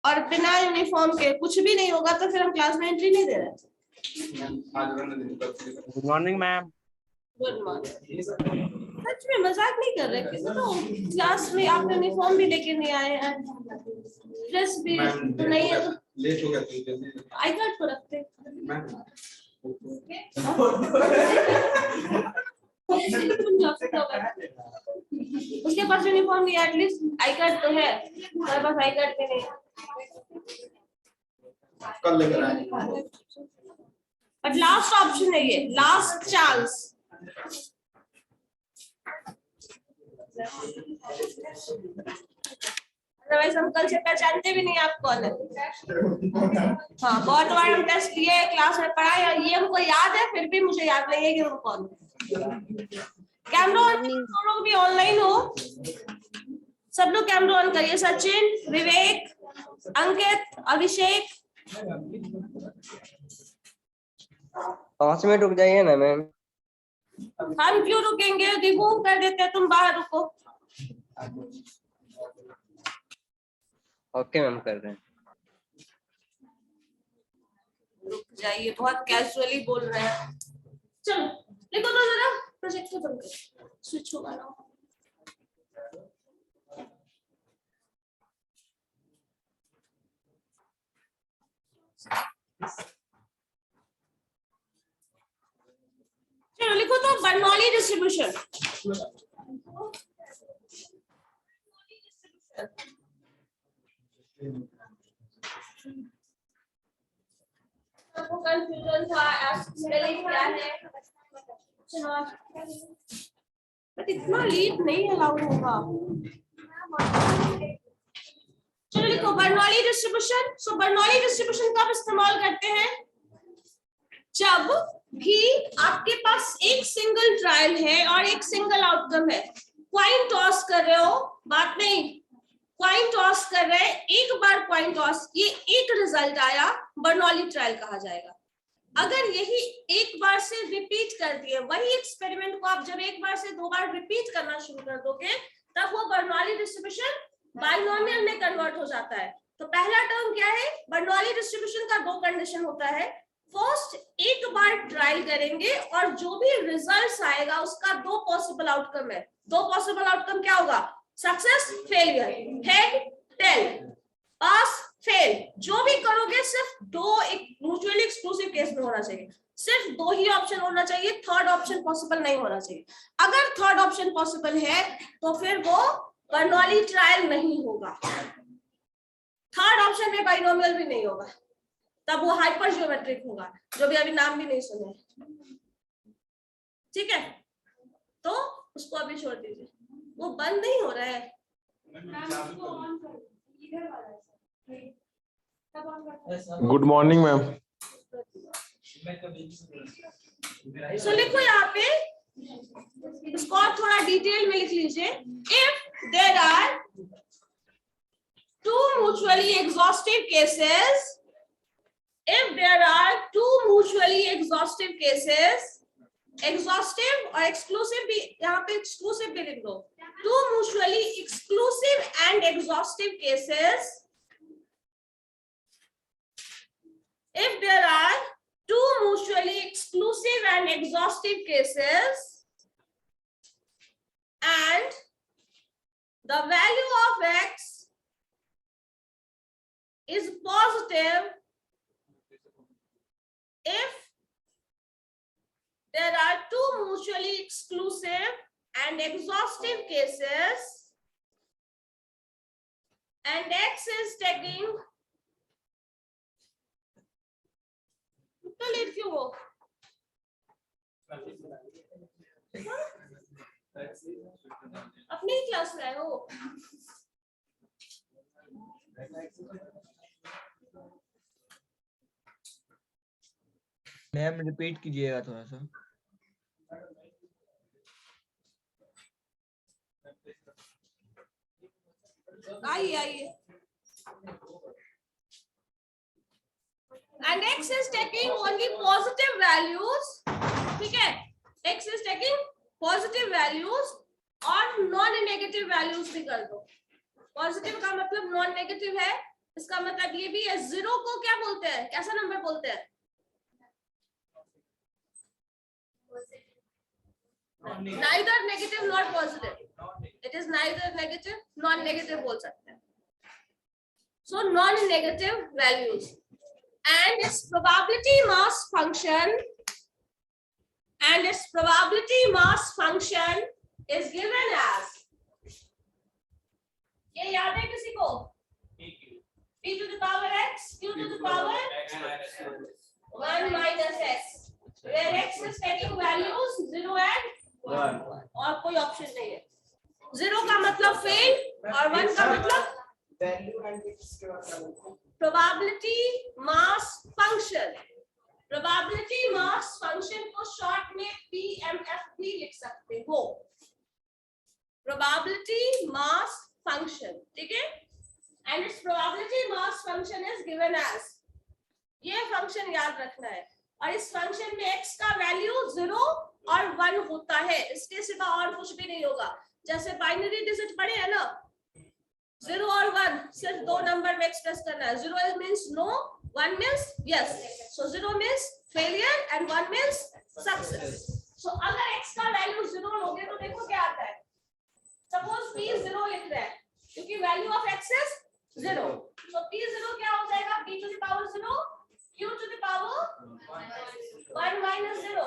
और बिना यूनिफॉर्म के कुछ भी नहीं होगा तो फिर हम क्लास में एंट्री नहीं दे रहे। Good morning ma'am. Good morning. सच में मजाक नहीं कर रहे किसी तो क्लास में आप यूनिफॉर्म भी लेके नहीं आए हैं, ड्रेस भी तो नहीं है, तो लेट हो गया आई कार्ड तो रखते। उसके पास यूनिफॉर्म नहीं है, एटलीस्ट आई कार्ड तो है, हमारे पास आई कार्ड भी नहीं है। कल लेकर आए। बट लास्ट ऑप्शन है ये, लास्ट चांस। अदरवाइज हम कल से पहचानते भी नहीं आप कौन है। हाँ, बहुत बार हम टेस्ट लिए, क्लास में पढ़ा, ये हमको याद है, फिर भी मुझे याद नहीं है कि हम कौन है। कैमरा ऑन, लोग भी ऑनलाइन हो, सब लोग कैमरा ऑन करिए। सचिन, विवेक, अंकित, अभिषेक। 5 मिनट रुक जाइए ना मैम। हम क्यों रुकेंगे, रिमूव कर देते हैं, तुम बाहर रुको। ओके मैम, कर रहे हैं। रुक जाइए, बहुत कैजुअली बोल रहे हैं। चलो लिखो तो जरा, प्रोजेक्टर बंद कर, स्विच होगा ना। चलो लिखो तो बर्नौली डिस्ट्रीब्यूशन। सबको कंफ्यूजन था स्पेलिंग क्या है, बट इतना लीड नहीं अलाउड होगा। चलो लिखो बर्नौली डिस्ट्रीब्यूशन। सो बर्नौली डिस्ट्रीब्यूशन कब इस्तेमाल करते हैं, जब भी आपके पास एक सिंगल ट्रायल है और एक सिंगल आउटकम है। क्वाइन टॉस कर रहे हो, बात नहीं, क्वाइन टॉस कर रहे हैं, एक बार क्वाइन टॉस, ये एक रिजल्ट आया, बर्नौली ट्रायल कहा जाएगा। अगर यही एक बार से रिपीट कर दिए, वही एक्सपेरिमेंट को आप जब एक बार से 2 बार रिपीट करना शुरू कर दोगे, तब वो बर्नौली डिस्ट्रीब्यूशन बाइनोमियल में कन्वर्ट हो जाता है। तो पहला टर्म क्या है, बर्नौली डिस्ट्रीब्यूशन का 2 कंडीशन होता है। फर्स्ट, एक बार ट्रायल करेंगे और जो भी रिजल्ट आएगा उसका 2 पॉसिबल आउटकम है। 2 पॉसिबल आउटकम क्या होगा, सक्सेस, फेलियर, हेड, टेल, पास, फेल। जो भी करोगे सिर्फ 2 एक म्यूचुअली एक्सक्लूसिव केस में होना चाहिए, सिर्फ 2 ही ऑप्शन होना चाहिए, थर्ड ऑप्शन पॉसिबल नहीं होना चाहिए। अगर थर्ड ऑप्शन पॉसिबल है तो फिर वो बर्नौली ट्रायल नहीं होगा। थर्ड ऑप्शन में बाइनोमियल भी नहीं होगा, तब वो हाइपर ज्योमेट्रिक होगा, जो भी अभी नाम भी नहीं सुने। ठीक है, तो उसको अभी छोड़ दीजिए, वो बंद नहीं हो रहा है। Good morning ma'am. सो लिखो यहाँ पे, इसको आप थोड़ा डिटेल में लिख लीजिए। If there are 2 mutually exhaustive cases, if there are 2 mutually exhaustive cases, exhaustive और exclusive भी, यहाँ पे exclusive भी लिख दो, 2 mutually exclusive and exhaustive cases, if there are 2 mutually exclusive and exhaustive cases and the value of x is positive if there are 2 mutually exclusive and exhaustive cases and x is taking तो late क्यों हो? अपनी class में आए हो? Ma'am repeat कीजिएगा थोड़ा सा। आइए आइए। And x is taking only positive values, ठीक है? x is taking positive values और non negative values भी कर दो। पॉजिटिव का मतलब नॉन नेगेटिव है, इसका मतलब ये भी है। जीरो को क्या बोलते हैं, कैसा नंबर बोलते हैं? Neither negative not positive, it is neither negative non negative बोल सकते हैं। So non negative values and its probability mass function is given as, ये याद है किसी को? p to the power x q to the power 1 minus x, where x is taking values 0 and 1 और कोई ऑप्शन नहीं है। 0 का मतलब फेल और 1 का मतलब वैल्यू एंड फिक्स के बाद probability mass function। probability mass function को शॉर्ट में PMF भी लिख सकते हो, probability mass function, ठीक है। and its probability mass function is given as, ये फंक्शन याद रखना है। और इस फंक्शन में x का वैल्यू 0 और 1 होता है, इसके सिवा और कुछ भी नहीं होगा। जैसे बाइनरी डिजिट पढ़े है ना, 0 और 1 सिर्फ दो नंबर में एक्सप्रेस करना है। 0 means no, 1 means yes. So 0 means failure and 1 means success. So अगर x का वैल्यू 0 लोगे तो देखो क्या आता है। सपोज p 0 लिख रहे हैं क्योंकि value of x is 0। So p 0 क्या हो जाएगा? p to the power 0 q to the power 1 minus 0।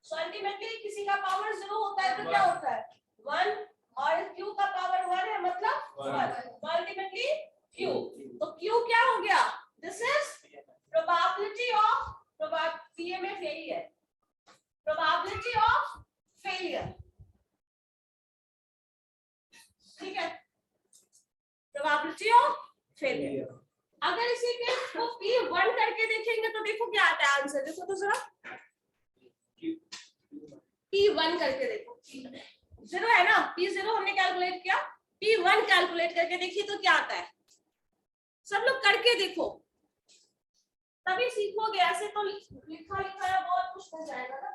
So ultimately किसी का पावर 0 होता है तो क्या होता है? 1, और q का पावर 1 है मतलब 1, अल्टीमेटली q। तो q क्या हो गया? This is probability of, PMF यही है, प्रोबेबिलिटी ऑफ फेलियर, ठीक है, प्रोबेबिलिटी ऑफ फेलियर। अगर इसी के को p1 करके देखेंगे तो देखो क्या आता है आंसर। देखो तो जरा p1 करके देखो, 0 है ना, p0 हमने कैलकुलेट किया, p1 कैलकुलेट करके देखिए तो क्या आता है। सब लोग करके देखो तभी सीखोगे, ऐसे तो लिखा लिखा बहुत कुछ हो जाएगा ना।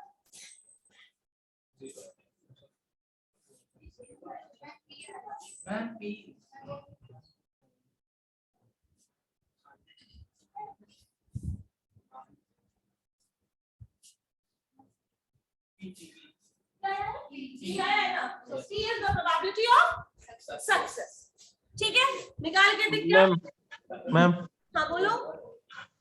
C is the probability of success, ठीक है। निकाल के दिख गया मैम। हाँ बोलो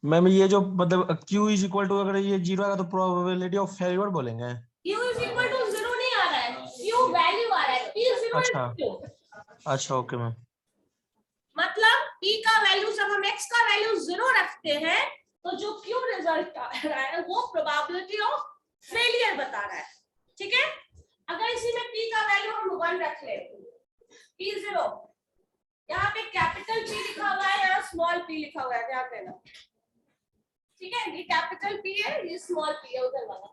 मैम, ये जो मतलब Q इज इक्वल टू, अगर ये 0 आएगा तो प्रोबेबिलिटी ऑफ फेलियर बोलेंगे। Q is equal to 0 नहीं आ रहा है, Q वैल्यू आ रहा है, P 0 अच्छा। Q। अच्छा ओके मैम। मतलब P का वैल्यू जब हम x का वैल्यू 0 रखते हैं तो जो Q रिजल्ट आ रहा है वो प्रोबेबिलिटी ऑफ फेलियर बता रहा है, ठीक है। अगर इसी में P का वैल्यू हम 1 रख ले, P0, यहाँ पे कैपिटल P लिखा हुआ है, यहाँ स्मॉल p लिखा हुआ है, ध्यान देना, ठीक है। ये कैपिटल P है, ये स्मॉल p है उधर वाला।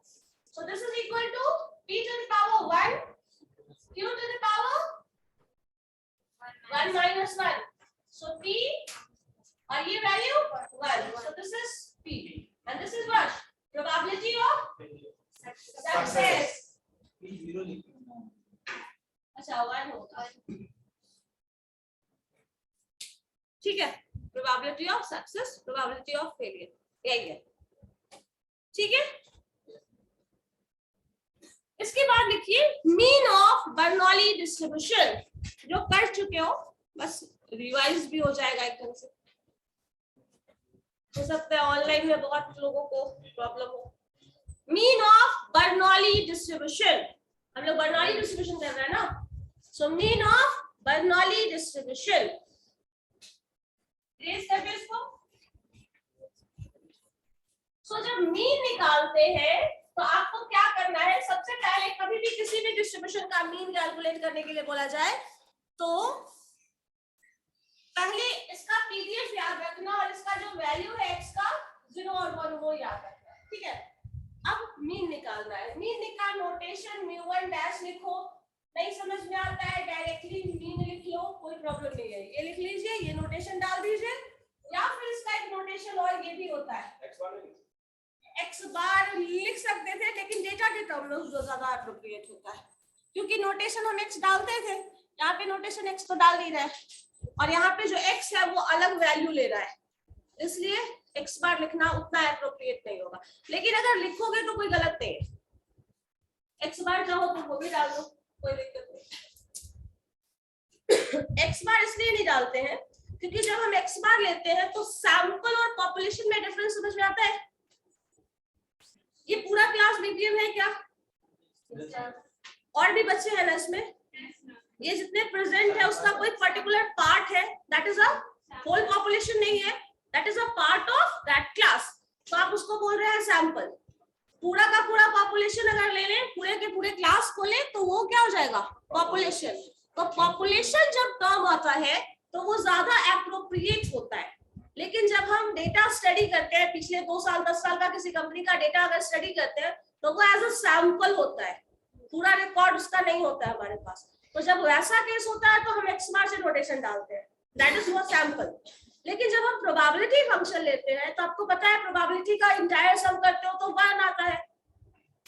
So this is equal to p to the power 1 q to the power 1 minus 1। So p और ये value 1, so this is p and this is what? Probability of success. अच्छा 1 होगा, ठीक है। Probability of success, probability of failure, यही है, ठीक है। इसके बाद लिखिए मीन ऑफ बर्नौली डिस्ट्रीब्यूशन, जो कर चुके हो बस रिवाइज भी हो जाएगा एकदम से। हो सकता है ऑनलाइन में बहुत लोगों को प्रॉब्लम हो। मीन ऑफ बर्नौली डिस्ट्रीब्यूशन, हम लोग बर्नौली डिस्ट्रीब्यूशन कर रहे हैं ना। So mean of Bernoulli distribution, raise करते हैं इसको। सो जब मीन निकालते हैं तो आपको क्या करना है? सबसे पहले कभी भी किसी भी डिस्ट्रीब्यूशन का मीन कैलकुलेट करने के लिए बोला जाए तो पहले इसका पीडीएफ याद रखना और इसका जो वैल्यू है x का 0 और 1 वो याद रखना, ठीक है। अब मीन निकालना है। मीन निकाल नोटेशन μ1 डैश लिखो, नहीं समझ में आता है डायरेक्टली मीन लिख लो, कोई प्रॉब्लम नहीं है। ये लिख लीजिए, ये नोटेशन डाल दीजिए, या फिर इसका एक नोटेशन और ये भी होता है x बार लिख सकते थे, लेकिन डेटा के टर्म में जो ज्यादा एप्रोप्रिएट होता है, क्योंकि नोटेशन हम x डालते थे, यहाँ पे नोटेशन x तो डाल नहीं रहा है। और यहाँ पे जो x है वो अलग वैल्यू ले रहा है, इसलिए x बार लिखना उतना एप्रोप्रिएट नहीं होगा। लेकिन अगर लिखोगे तो कोई गलत नहीं है, x बार चाहो तो वो भी डाल दो, कोई दिक्कत नहीं। x बार इसलिए नहीं डालते हैं क्योंकि जब हम x बार लेते हैं तो सैंपल और पॉपुलेशन में डिफरेंस समझ में आता है। ये पूरा क्लास मीडियम है क्या? और भी बच्चे हैं ना इसमें? ये जितने प्रेजेंट है उसका कोई पर्टिकुलर पार्ट है, that is a whole population नहीं है, that is a part of that class. तो आप उसको बोल रहे हैं सैंपल। पूरा का पूरा पॉपुलेशन अगर ले लें, पूरे के पूरे क्लास को ले, तो वो क्या हो जाएगा? पॉपुलेशन। तो पॉपुलेशन जब टर्म आता है तो वो ज्यादा एप्रोप्रिएट होता है। लेकिन जब हम डेटा स्टडी करते हैं, पिछले 2 साल 10 साल का किसी कंपनी का डेटा अगर स्टडी करते हैं तो वो एज अ सैंपल होता है, पूरा रिकॉर्ड उसका नहीं होता है हमारे पास। तो जब वैसा केस होता है तो हम x बार से नोटेशन डालते हैं, दैट इज योर सैंपल। लेकिन जब हम प्रोबेबिलिटी फंक्शन लेते हैं तो आपको पता है प्रोबेबिलिटी का इंटायर सम करते हो तो 1 आता है,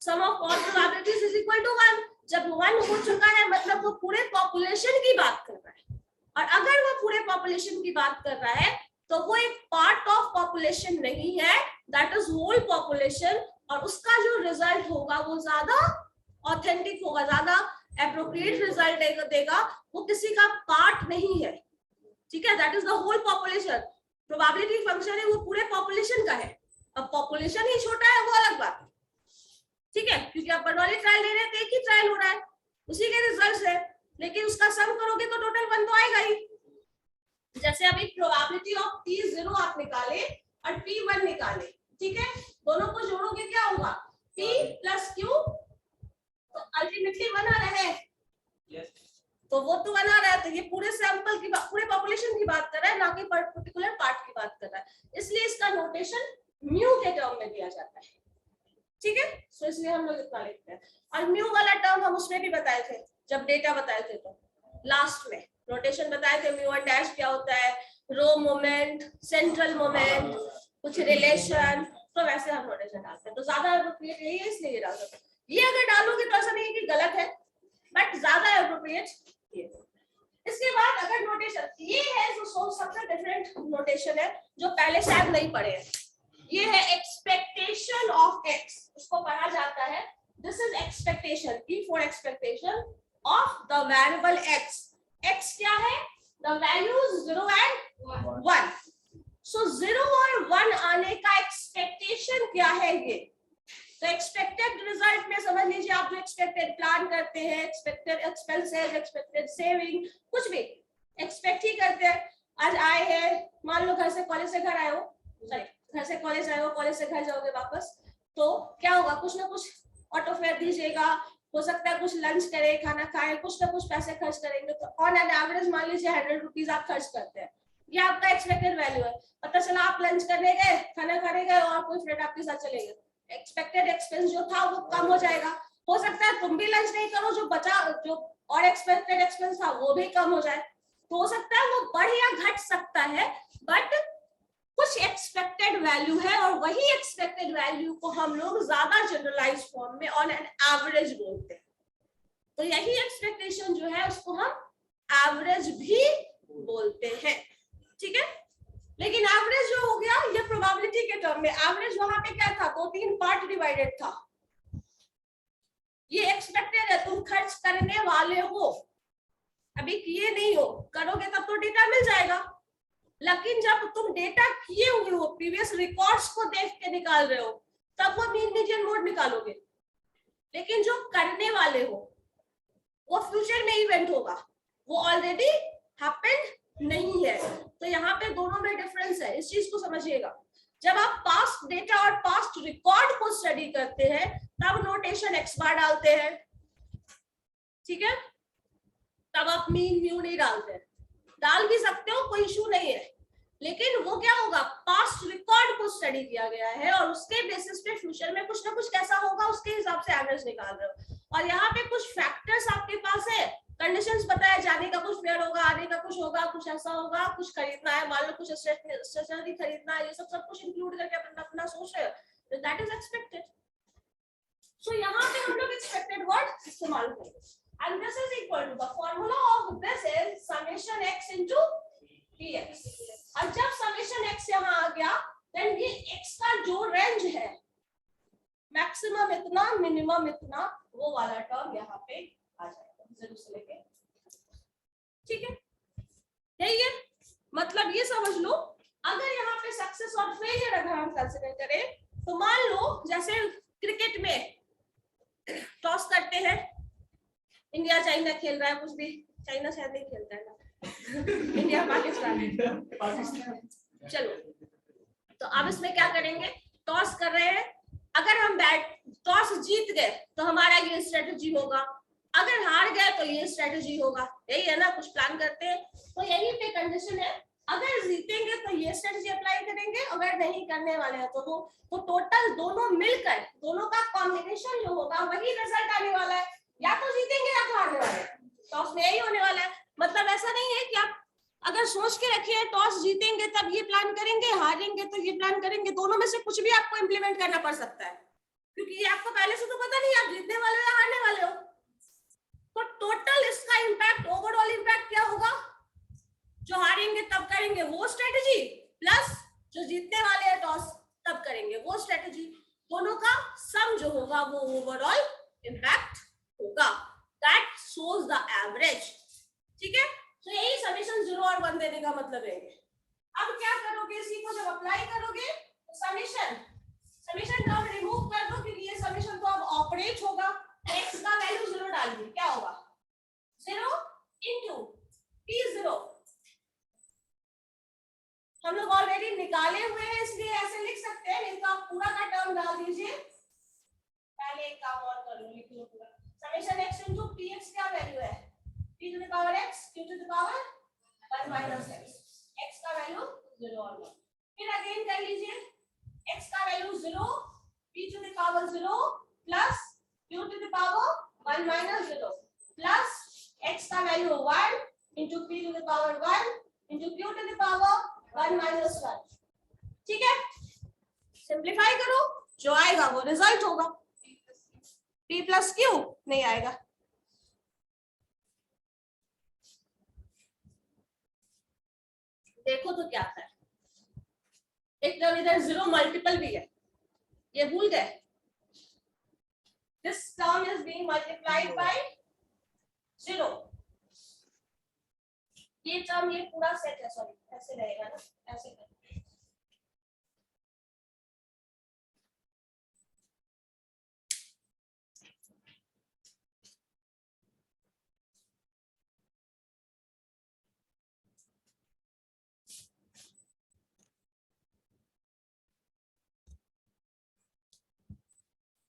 sum of all probabilities is equal to 1। जब 1 हो चुका है मतलब वो पूरे पॉपुलेशन की बात कर रहा है, और अगर वो पूरे पॉपुलेशन की बात कर रहा है तो वो एक पार्ट ऑफ पॉपुलेशन नहीं है, दैट इज होल पॉपुलेशन। और उसका जो रिजल्ट होगा वो ज्यादा ऑथेंटिक होगा, ज्यादा एप्रोप्रिएट रिजल्ट देगा, वो किसी का पार्ट नहीं है, ठीक है? That is the whole population. Probability function है वो पूरे पॉपुलेशन का है। अब पॉपुलेशन ही छोटा है वो अलग बात है, ठीक है? क्योंकि आप बर्नौली ट्रायल ले रहे हैं तो एक ही ट्रायल हो रहा है, उसी के रिजल्ट्स है, लेकिन उसका सम करोगे तो टोटल 1 तो आएगा ही। जैसे अभी प्रोबेबिलिटी ऑफ P0 आप निकाले और P1 निकाले, ठीक है? दोनों को जोड़ोगे क्या होगा? P प्लस Q, तो अल्टीमेटली 1 आ रहा है। तो वो तो 1 आ रहा है, तो ये पूरे सैंपल की बात, पूरे पॉपुलेशन की बात कर रहा है, ना कि पर्टिकुलर पार्ट की बात कर रहा है। इसलिए इसका नोटेशन म्यू के टर्म में दिया जाता है, ठीक है? सो इसलिए हम लोग इतना लिखते हैं। और म्यू वाला टर्म हम उसमें भी बताए थे, जब डेटा बताए थे तो लास्ट में नोटेशन बताए थे। म्यू वन डैश क्या होता है, रो मोमेंट, सेंट्रल मोमेंट, कुछ रिलेशन, तो वैसे हम नोटेशन डालते हैं। तो ज्यादा एप्रोप्रिएट यही है, इसलिए डाल सकते हैं। ये अगर डालोगे तो ऐसा नहीं है कि गलत है, बट ज्यादा एप्रोप्रिएट ये। इसके बाद अगर नोटेशन ये है जो सबसे डिफरेंट नोटेशन है, जो पहले शायद नहीं पढ़े हैं, ये है एक्सपेक्टेशन ऑफ एक्स। उसको पढ़ा जाता है, this is expectation, E for expectation of the variable x. X क्या है? The values 0 and 1। सो 0 और 1 आने का एक्सपेक्टेशन क्या है ये? तो एक्सपेक्टेड रिजल्ट में समझ लीजिए आप जो एक्सपेक्टेड प्लान करते हैं, एक्सपेक्टेड एक्सपेंसेस, एक्सपेक्टेड सेविंग, कुछ भी एक्सपेक्ट ही करते हैं। आज आए हैं, मान लो घर से कॉलेज से घर आए हो, सॉरी घर से कॉलेज आए हो, कॉलेज से घर जाओगे वापस, तो क्या होगा? कुछ ना कुछ ऑटो फेयर दीजिएगा, हो सकता है कुछ लंच करें, खाना खाएं, कुछ ना कुछ पैसे खर्च करेंगे। तो ऑन एन एवरेज मान लीजिए 100 रुपीज आप खर्च करते हैं, ये आपका एक्सपेक्टेड वैल्यू है। पता चला आप लंच करने गए, खाना खाने गए और कोई फ्रेंड आपके साथ चले गए, एक्सपेक्टेड एक्सपेंस जो था वो कम हो जाएगा। हो सकता है तुम भी लंच नहीं करो, जो बचा जो और एक्सपेक्टेड एक्सपेंस था वो भी कम हो जाए। तो हो सकता है वो बढ़ या घट सकता है, बट कुछ एक्सपेक्टेड वैल्यू है, और वही एक्सपेक्टेड वैल्यू को हम लोग ज्यादा जनरलाइज फॉर्म में ऑन एन एवरेज बोलते हैं। तो यही एक्सपेक्टेशन जो है उसको हम एवरेज भी बोलते हैं, ठीक है? लेकिन एवरेज जो हो गया ये प्रोबेबिलिटी के टर्म में, एवरेज वहां पे क्या था? 2-3 पार्ट डिवाइडेड था। ये एक्सपेक्टेड है, तुम खर्च करने वाले हो, अभी किए नहीं हो, करोगे तब तो डेटा मिल जाएगा। लेकिन जब तुम डेटा किए हुए हो, प्रीवियस रिकॉर्ड्स को देख के निकाल रहे हो, तब वो मीन मीडियन मोड निकालोगे। लेकिन जो करने वाले हो वो फ्यूचर में इवेंट होगा, वो ऑलरेडी हैपेंड नहीं है। तो यहाँ पे दोनों में डिफरेंस है, इस चीज को समझिएगा। जब आप पास्ट डेटा और पास्ट रिकॉर्ड को स्टडी करते हैं तब नोटेशन एक्स बार डालते हैं, ठीक है? तब आप मीन म्यू नहीं डालते हैं, डाल भी सकते हो, कोई इशू नहीं है। लेकिन वो क्या होगा? पास्ट रिकॉर्ड को स्टडी किया गया है और उसके बेसिस पे फ्यूचर में कुछ ना कुछ कैसा होगा उसके हिसाब से एवरेज निकाल रहे हो। और यहाँ पे कुछ फैक्टर्स आपके पास है, कंडीशंस पता है, जाने का कुछ फेयर होगा, आने का कुछ होगा, कुछ ऐसा होगा, कुछ खरीदना है, मान लो कुछ स्टेशनरी खरीदना है, ये सब कुछ इंक्लूड करके अपना सोच रहे हो, तो दैट इज एक्सपेक्टेड। सो यहाँ पे हम लोग एक्सपेक्टेड वर्ड इस्तेमाल करेंगे, and this is equal to the formula of this is summation x into px। और जब समेशन x यहाँ आ गया देन ये x का जो रेंज है मैक्सिमम इतना मिनिमम इतना वो वाला टर्म यहाँ पे आ जाएगा 0 से लेके। ठीक है, यही है मतलब। ये समझ लो अगर यहाँ पे सक्सेस और फेलियर अगर हम कंसीडर करें तो मान लो जैसे क्रिकेट में टॉस करते हैं, इंडिया चाइना खेल रहा है, कुछ भी, चाइना शायद नहीं खेलता है ना इंडिया पाकिस्तान। चलो तो अब इसमें क्या करेंगे, टॉस कर रहे हैं, अगर हम टॉस जीत गए तो हमारा ये स्ट्रेटजी होगा, अगर हार गए तो ये स्ट्रेटजी होगा, यही है ना, कुछ प्लान करते हैं। तो यही पे कंडीशन है, अगर जीतेंगे तो ये स्ट्रेटजी अप्लाई करेंगे, अगर नहीं करने वाले हैं तो टोटल दोनों मिलकर दोनों का कॉम्बिनेशन जो होगा वही रिजल्ट आने वाला है, या तो जीतेंगे या तो हारने वाले हैं। टॉस में यही होने वाला है, मतलब ऐसा नहीं है कि आप अगर सोच के रखिए टॉस जीतेंगे तब ये प्लान करेंगे, हारेंगे तो ये प्लान करेंगे, दोनों में से कुछ भी आपको इंप्लीमेंट करना पड़ सकता है, क्योंकि ये आपको पहले से तो पता नहीं आप जीतने वाले हो या हारने वाले हो। तो टोटल इसका इम्पैक्ट, ओवरऑल इम्पैक्ट क्या होगा, जो हारेंगे तब करेंगे वो स्ट्रेटजी, प्लस जो जीतने वाले हैं टॉस तब करेंगे वो स्ट्रेटजी, दोनों का सम जो होगा वो ओवरऑल इम्पैक्ट होगा, दैट शोज द एवरेज। ठीक है, तो यही समेशन 0 और 1 देने का मतलब है। अब क्या करोगे, इसी को जब अप्लाई करोगे तो समेशन टर्म रिमूव कर दो, क्योंकि ये समेशन तो अब ऑपरेट होगा, x का वैल्यू 0 डाल दी, क्या होगा 0 into p0। हम लोग ऑलरेडी निकाले हुए हैं इसलिए ऐसे लिख सकते हैं, नहीं तो आप पूरा का टर्म डाल दीजिए। पहले एक काम और कर लो, लिख लो पूरा समेशन x into px क्या वैल्यू है, p to the power x q to the power 1 minus x, x का वैल्यू 0 और 1। फिर अगेन कर लीजिए, x का value 0, p to the power 0 plus q to the power 1 minus 0 plus x का value 1 into p to the power 1 into q to the power 1 minus 1। ठीक है, simplify करो, जो आएगा वो रिजल्ट होगा, p plus q नहीं आएगा। देखो तो क्या है, एक टर्म इधर 0 मल्टीपल भी है, ये भूल गए, this term is being multiplied by 0। ये टर्म ये पूरा सेट है, सॉरी ऐसे रहेगा ना, ऐसे कर।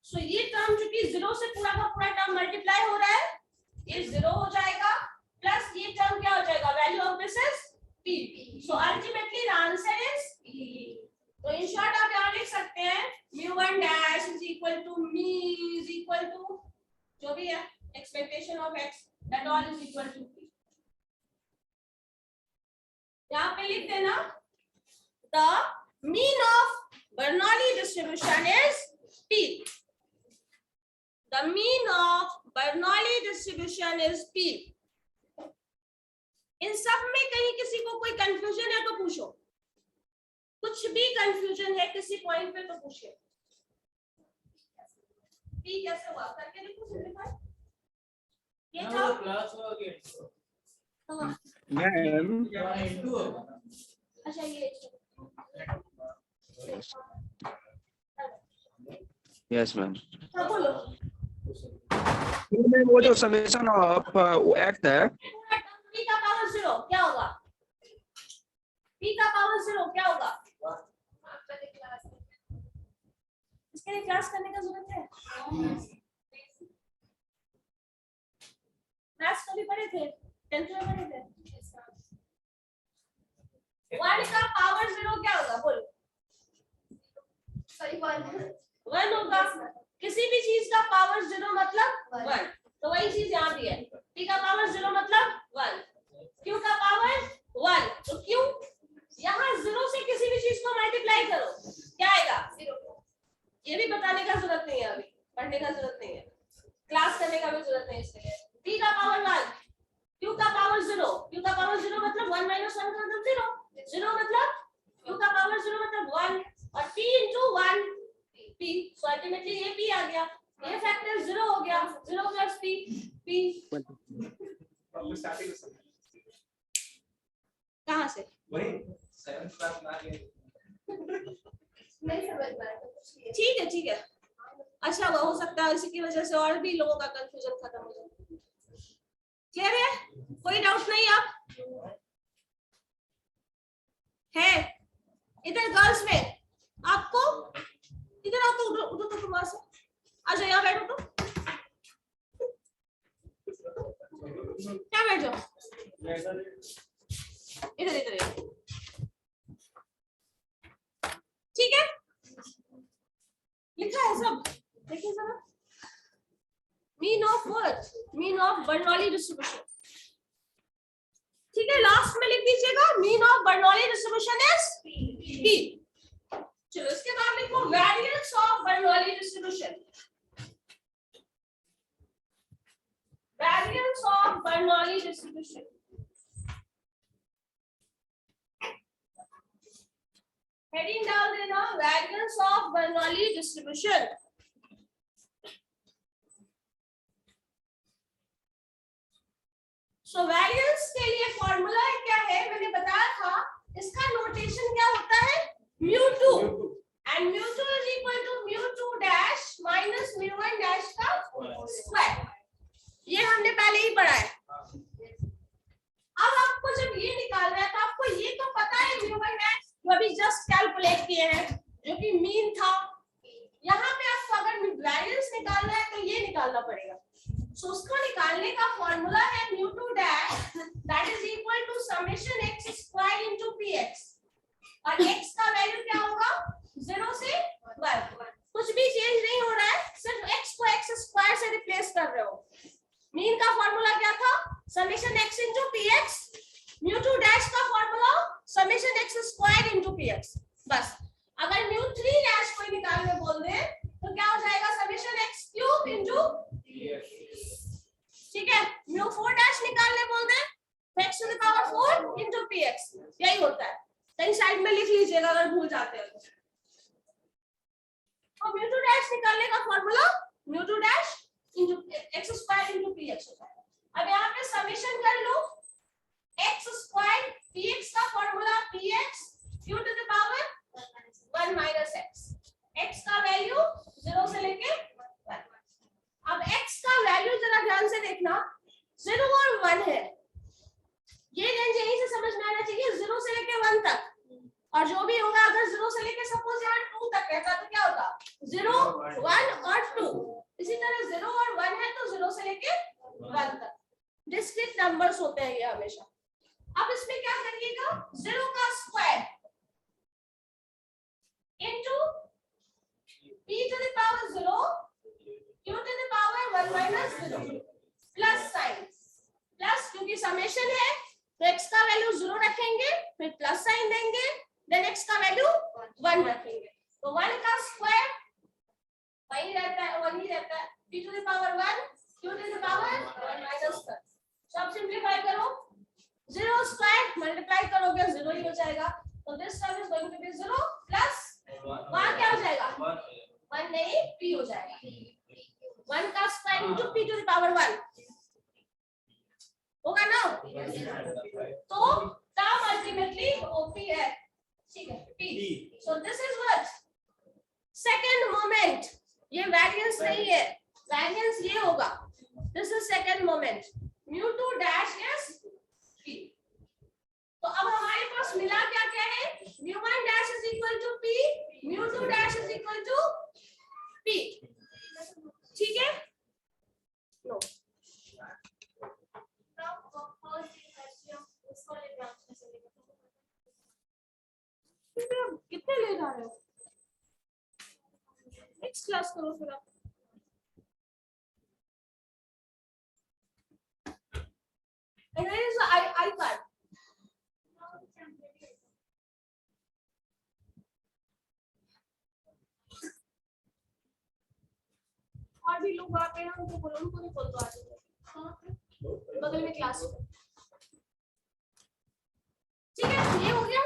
सो ये टर्म चूंकि 0 से पूरा का पूरा टर्म मल्टीप्लाई हो रहा है, ये 0 हो जाएगा, प्लस ये टर्म क्या हो जाएगा, value of this is p। So ultimately the answer is p। तो इन शॉर्ट आप यहां लिख सकते हैं mu1 dash is equal to me is equal to जो भी है expectation of x that all is equal to p। यहां पे लिख देना the mean of Bernoulli distribution is p। The mean of Bernoulli distribution is p। इन सब में कहीं किसी को कोई कंफ्यूजन है तो पूछो, कुछ भी कंफ्यूजन है किसी पॉइंट पे तो पूछिए। p कैसे हुआ करके देखो, सिंपलीफाई। ये था क्लास हो गया मैम, अच्छा ये यस मैम। हाँ बोलो। वो जो समेशन ऑफ एक्स है, p का पावर 0 क्या होगा, p का पावर 0 क्या होगा, इसके लिए क्लास करने का जरूरत है, मैथ्स कभी पढ़े थे, 10th में पढ़े थे। 1 का पावर 0 क्या होगा बोलो, सॉरी 1 होगा, किसी भी चीज का पावर 0 मतलब 1, तो वही चीज यहाँ भी है, p का पावर 0 मतलब 1, q का पावर 1, तो q यहाँ 0 से किसी भी चीज को मल्टीप्लाई करो क्या आएगा 0। ये भी बताने का जरूरत नहीं है, अभी पढ़ने का जरूरत नहीं है, क्लास करने का भी जरूरत नहीं, इसलिए p का पावर 1 q का पावर 0, q का पावर 0 मतलब 1 - 1 का मतलब 0, p, so ultimately ये p आ गया, ये फैक्टर 0 हो गया, 0 प्लस p, p कहाँ से वही 7th क्लास में आ गए। नहीं समझ में आया। ठीक है अच्छा हो सकता है इसी की वजह से और भी लोगों का कंफ्यूजन खत्म हो जाए। क्लियर है, कोई डाउट नहीं आप है? इधर गर्ल्स में आपको इधर आओ तो उधर तो तुम्हारे से आ जाओ, यहाँ बैठो तो क्या बैठ जाओ इधर ठीक है, लिखा है सब, देखिए जरा mean of what, mean of Bernoulli distribution. ठीक है, लास्ट में लिख दीजिएगा mean of Bernoulli distribution is p। चलो इसके बाद लिखो variance of Bernoulli distribution, variance of Bernoulli distribution. Heading डाल देना variance of Bernoulli distribution. So variance के लिए फॉर्मूला क्या है, मैंने बताया था, इसका नोटेशन क्या होता है, mu2 and mu2 is equal to mu2 dash minus mu1 dash का स्क्वायर। ये हमने पहले ही पढ़ा है। अब आपको जब ये निकालना है तो आपको ये तो पता है mu1 डैश जो अभी जस्ट कैलकुलेट किए हैं जो कि मीन था। यहाँ पे आपको अगर वेरिएंस निकालना है तो ये निकालना पड़ेगा। सो उसको निकालने का फॉर्मूला है mu2 dash that is equal to summation x square into px, और x का वैल्यू क्या होगा 0 से 1, कुछ भी चेंज नहीं हो रहा है, सिर्फ x को x स्क्वायर से रिप्लेस कर रहे हो। मीन का फॉर्मूला क्या था, summation x into px, mu2 dash का formula summation x square into px। बस अगर mu3 डैश कोई निकालने बोल दे तो क्या हो जाएगा, समेशन x क्यूब इनटू, ठीक है, mu4 डैश निकालने बोल दे x to the power 4 into px, यही होता है। कहीं साइड में लिख लीजिएगा अगर भूल जाते हैं तो। और mu2 डैश निकालने का formula mu2 dash into x square into px होता है। अब यहाँ पे समेशन कर लो, x स्क्वायर px का formula px q to the power 1 minus x का वैल्यू 0 से लेके 1। अब x का वैल्यू जरा ध्यान से देखना, 0 और 1 है, ये रेंज यहीं से समझ में आना चाहिए 0 से लेके 1 तक, और जो भी होगा अगर 0 से लेके सपोज यहाँ 2 तक रहता तो क्या होता, 0 1 और 2। इसी तरह 0 और 1 है तो 0 से लेके 1 तक डिस्क्रीट नंबर्स होते हैं ये हमेशा। अब इसमें क्या करिएगा, 0 का square into p to the power 0 q to the power 1 minus 0 plus sign, plus क्योंकि समेशन है तो x का वैल्यू 0 रखेंगे, फिर प्लस साइन देंगे, देन x का वैल्यू 1 रखेंगे, तो 1 का स्क्वायर वही रहता है, 1 ही रहता है, p to the power 1 q to the power 1 minus 1। सब सिंपलीफाई करो, 0 स्क्वायर मल्टीप्लाई करोगे 0 ही हो जाएगा, तो this term is going to be 0 plus वहां क्या हो जाएगा, 1 नहीं p हो जाएगा, 1 का square into p to the power 1 होगा ना, तो टर्म अल्टीमेटली OP है, ठीक है P। So this is what, second moment, ये वेरिएंस नहीं है, वेरिएंस ये होगा, this is second moment, mu2 dash is P। तो अब हमारे पास मिला क्या क्या है, mu1 dash is equal to P, mu2 dash is equal to P, ठीक है। नो कितने ले जा रहे हो, नेक्स्ट क्लास करो फिर आप। And where is the iPad? और भी लोग आते हैं उनको बोलो, उनको नहीं बोल दो आ जाओ बगल में क्लास। ठीक है, ये हो गया।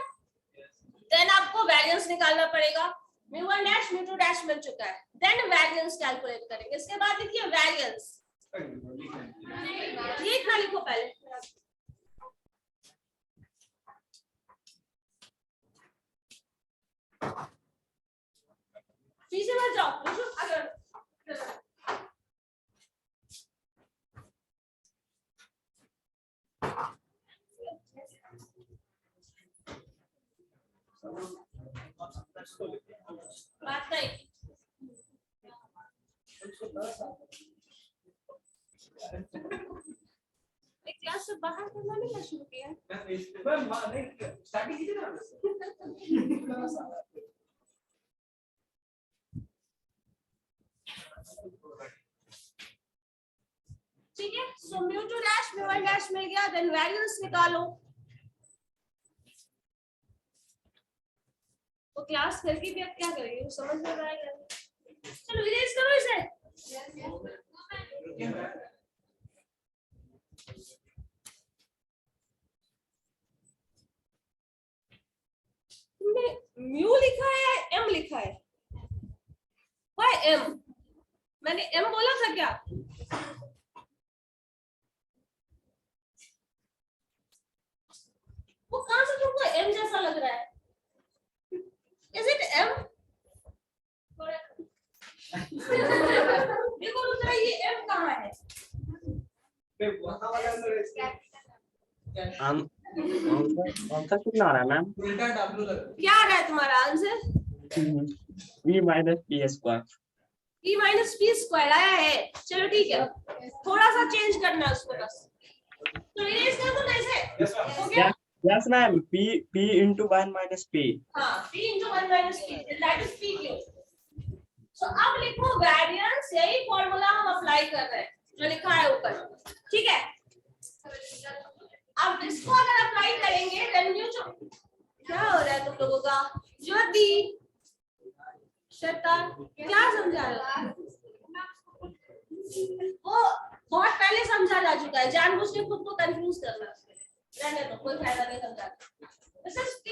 देन आपको वैरिएंस निकालना पड़ेगा, म्यू1 डैश म्यू2 डैश मिल चुका है, देन वैरियंस कैलकुलेट करेंगे। इसके बाद लिखिए वैरियंस, ये इतना लिखो पहले। पीछे मत जाओ, अगर बात नहीं। एक क्लास से बाहर करना नहीं शुरू किया। स्टार्टिंग कीजिए ना। ठीक है, सो म्यू2 डैश म्यू1 डैश मिल गया, देन वैरियंस निकालो। तो क्लास करके भी अब क्या करेंगे, वो समझ में आएगा। चलो इरेज करो इसे। तुमने म्यू लिखा है या एम लिखा है? Y M? मैंने एम बोला था क्या? वो कहां से तुमको एम जैसा लग रहा है? Is it M? देखो दूसरा, ये M कहाँ है? आंसर कितना आ रहा है मैम? उल्टा W लग क्या आ रहा है तुम्हारा answer? v minus P square. E minus P square आया है। चलो ठीक है, थोड़ा सा चेंज करना है उसको बस। तो इरेज कर दो ना इसे। हो गया? Yes ma'am, p into 1 minus p। हाँ, p into 1 minus p, that is p cube। So अब लिखो वेरिएंस, यही फॉर्मूला हम अप्लाई कर रहे हैं जो लिखा है ऊपर, ठीक है? अब इसको अगर अप्लाई करेंगे देन म्यूचुअल, क्या हो रहा है तुम लोगों का? ज्योति, शैतान, क्या समझा रहे हो? वो बहुत पहले समझा जा चुका है, जानबूझ के खुद को कंफ्यूज करना, रहने दो, कोई फायदा नहीं समझाने। This is p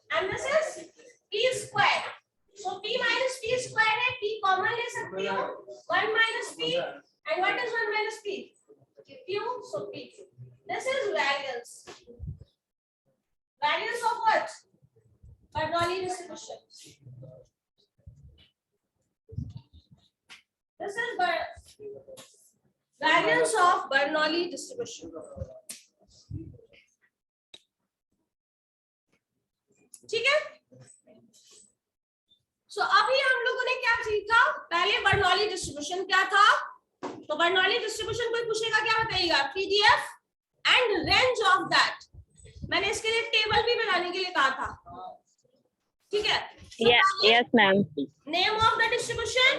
and this is p square. So p minus p square है, p कॉमन ले सकती हो, 1 minus p, and what is 1 minus p? q, so p. This is variance. Variance of what? Bernoulli distribution. This is variance of Bernoulli distribution. ठीक है? सो अभी हम लोगों ने क्या सीखा? पहले बर्नौली डिस्ट्रीब्यूशन क्या था? तो बर्नौली डिस्ट्रीब्यूशन कोई पूछेगा क्या बताइएगा? PDF and range of that. मैंने इसके लिए टेबल भी बनाने के लिए कहा था, ठीक है? Yes, ma'am. Name of the distribution,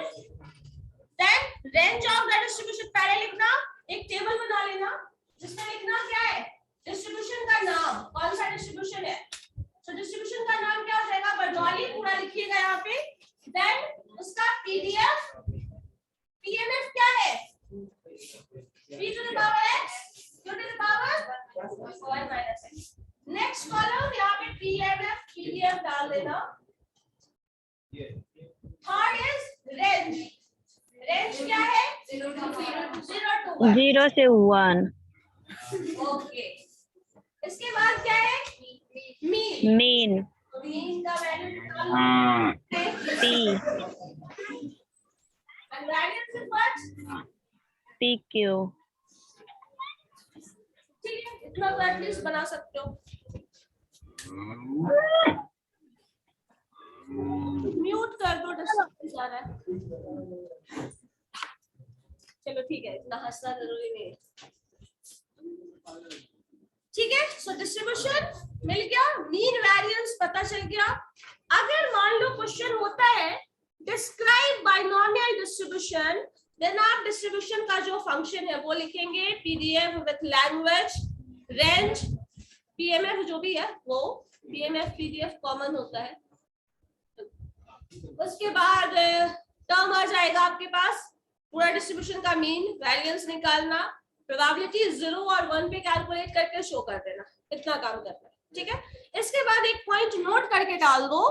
then range of the distribution पहले लिखना, एक टेबल बना लेना जिसमें लिखना क्या है? डिस्ट्रीब्यूशन का नाम, कौन सा डिस्ट्रीब्यूशन है। तो डिस्ट्रीब्यूशन का नाम क्या हो जाएगा? बर्नौली, पूरा लिखिएगा यहाँ पे। देन उसका पीडीएफ, पीएमएफ क्या है? p to the power x, q to the power 1 minus x। Next column यहाँ पे पीएमएफ, पीडीएफ डाल देना। थर्ड इज रेंज, रेंज क्या है? 0 to 1। 0 से 1। ओके, इसके बाद क्या है? Mean, Mean. मीन का वैल्यू निकालो, P. And variance is what? PQ. ठीक है, इतना तो एटलीस्ट बना सकते हो। म्यूट कर दो, डिस्टर्बेंस आ रहा है। चलो ठीक है, इतना हंसना जरूरी नहीं है, ठीक है? सो डिस्ट्रीब्यूशन मिल गया, मीन वेरिएंस पता चल गया। अगर मान लो क्वेश्चन होता है डिस्क्राइब बाइनोमियल डिस्ट्रीब्यूशन, देन आप डिस्ट्रीब्यूशन का जो फंक्शन है वो लिखेंगे PDF with language, range, PMF जो भी है वो, पीएमएफ पीडीएफ कॉमन होता है। उसके बाद टर्म आ जाएगा आपके पास, पूरा डिस्ट्रीब्यूशन का मीन, वेरिएंस निकालना, प्रोबेबिलिटी 0 और 1 पे कैलकुलेट करके शो कर देना, इतना काम करना है, ठीक है? इसके बाद एक पॉइंट नोट करके डाल दो,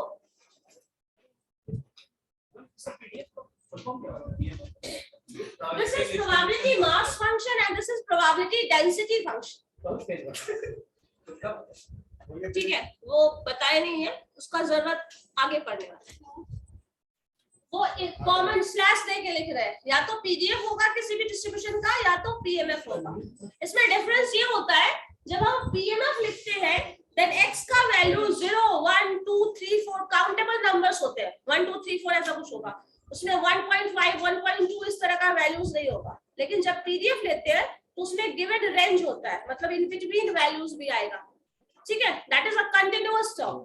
This is probability mass function and this is probability density function. ठीक है, वो बताया नहीं है, उसका जरूरत आगे पड़ने वाला है। वो एक कॉमन स्लैश दे के लिख रहे हैं, या तो पीडीएफ होगा किसी भी डिस्ट्रीब्यूशन का या तो पीएमएफ होगा। इसमें डिफरेंस ये होता है, जब हम पीएमएफ लिखते हैं देन x का वैल्यू 0 1 2 3 4 काउंटेबल नंबर्स होते हैं, 1 2 3 4 ऐसा कुछ होगा, उसमें 1.5 1.2 इस तरह का वैल्यूज नहीं होगा। लेकिन जब पीडीएफ लेते हैं तो उसमें गिवन रेंज होता है, मतलब इन बिटवीन वैल्यूज भी आएगा। ठीक है, that is a continuous term,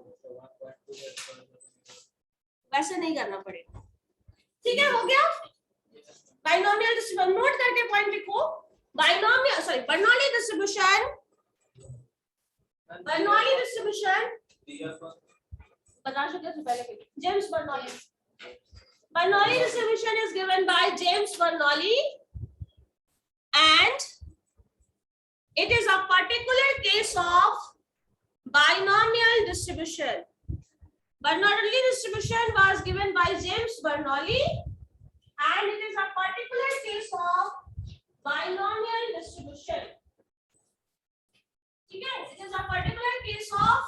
वैसे नहीं करना पड़ेगा। ठीक है, हो गया। बाइनोमियल डिस्ट्रीब्यूशन नोट करके पॉइंट लिखो। Binomial sorry Bernoulli distribution, Bernoulli distribution बता सकते हैं पहले James Bernoulli. Bernoulli distribution is given by James Bernoulli and it is a particular case of binomial distribution. Bernoulli distribution was given by James Bernoulli and it is a particular case of binomial distribution. ठीक है, it is a particular case of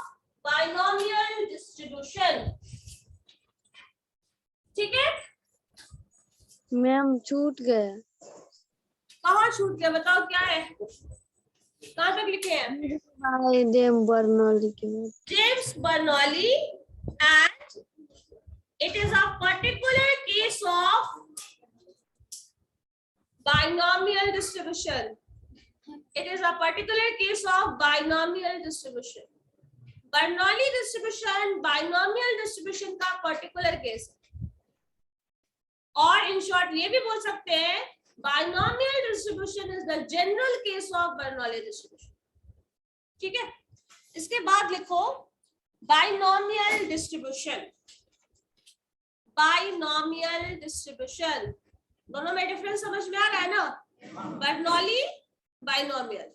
binomial distribution. ठीक है, ma'am छूट गए। कहाँ छूट गया बताओ, क्या है, कहाँ तक लिखे हैं? बर्नौली के James Bernoulli and it is a particular case of binomial distribution. It is a particular case of binomial distribution. Bernoulli distribution binomial distribution का particular case है। और इन शॉर्ट ये भी बोल सकते हैं binomial distribution is the general case of Bernoulli distribution. ठीक है, इसके बाद लिखो binomial distribution. Binomial distribution दोनों में डिफरेंस समझ में आ रहा है ना? Bernoulli binomial।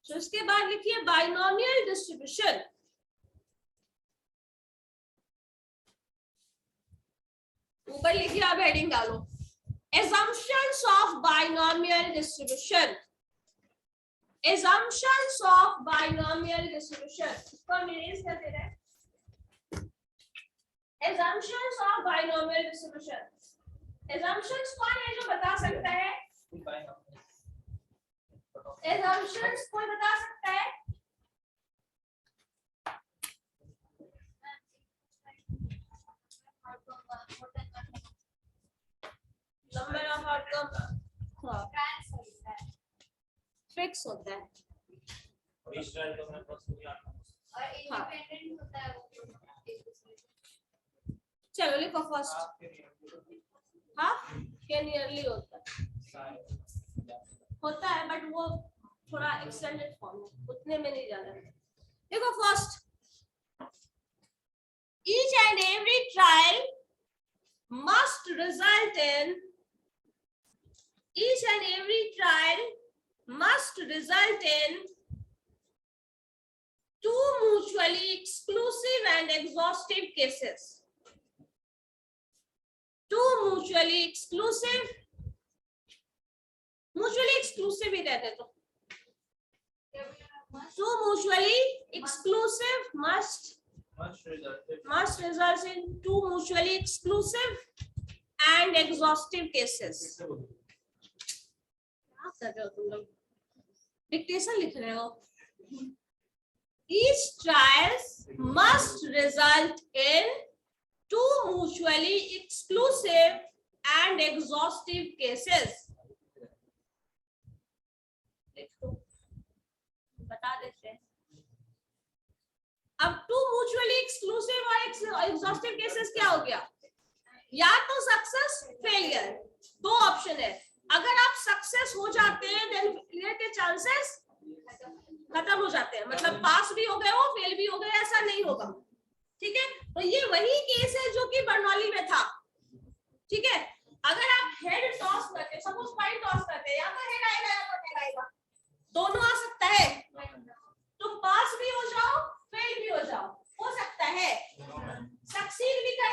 तो इसके बाद लिखिए binomial distribution। ऊपर लिखिए, आप हेडिंग डालो assumptions of binomial distribution। assumptions of binomial distribution इसको हम इरेज कर दे रहे हैं। assumptions of binomial distribution, assumptions कौन है जो बता सकता है? assumptions कोई बता सकता है? नंबर ऑफ आउटकम फिक्स होता है चलो लिखो फर्स्ट। हाँ, क्या नियरली होता है बट वो थोड़ा एक्सटेंडेड फॉर्म है, उतने में नहीं जाना है। देखो first, each and every trial must result in two mutually exclusive and exhaustive cases. Mutually exclusive ही रहते तो two mutually exclusive must result in two mutually exclusive and exhaustive cases. क्या कर रहे हो तुम लोग? डिक्टेशन लिख रहे हो? Each trials must result in two mutually exclusive and exhaustive cases. बता देते हैं। अब टू म्यूचुअली एक्सक्लूसिव और एग्जॉस्टिव केसेस क्या हो गया? या तो सक्सेस फेलियर, दो ऑप्शन है। अगर आप सक्सेस हो जाते हैं देन फेलियर के चांसेस खत्म हो जाते हैं, मतलब पास भी हो गए हो फेल भी हो गए, ऐसा नहीं होगा। ठीक है, तो ये वही केस है जो कि बर्नौली में था। ठीक है, अगर आप हेड टॉस करते, सपोज कॉइन टॉस करते, या तो हेड आएगा या तो टेल आएगा, दोनों आ सकता है। तुम पास भी हो जाओ फेल भी हो जाओ, हो सकता है। सक्सीड भी कर